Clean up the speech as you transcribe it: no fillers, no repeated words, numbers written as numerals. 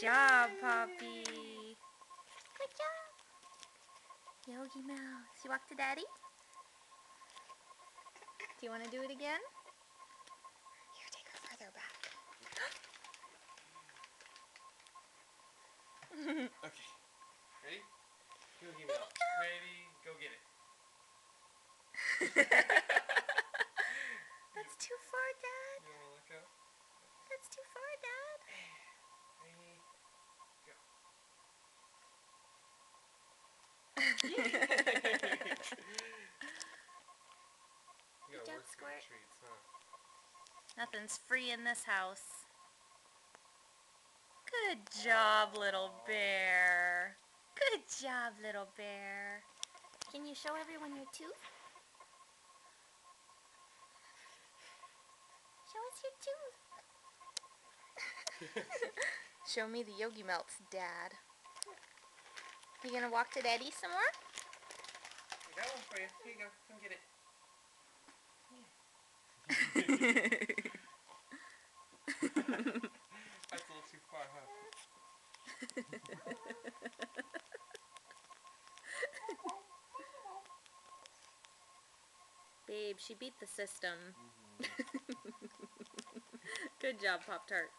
job, Poppy. Good job. Yogi Mouse. You walk to Daddy? Do you want to do it again? Here, take her further back. Okay. Ready? Yogi Mouse. Ready? Go get it. That's too far, Dad. You don't want to let go? That's too far, Dad. Ready? Go. You gotta work for your treats, huh? Nothing's free in this house. Good job, little bear. Good job, little bear. Can you show everyone your tooth? Show us your tooth. Show me the Yogi Melts, Dad. You gonna walk to Daddy some more? I got one for you. Here you go. Come get it. That's a little too far, huh? Babe, she beat the system. Good job, Pop-Tart.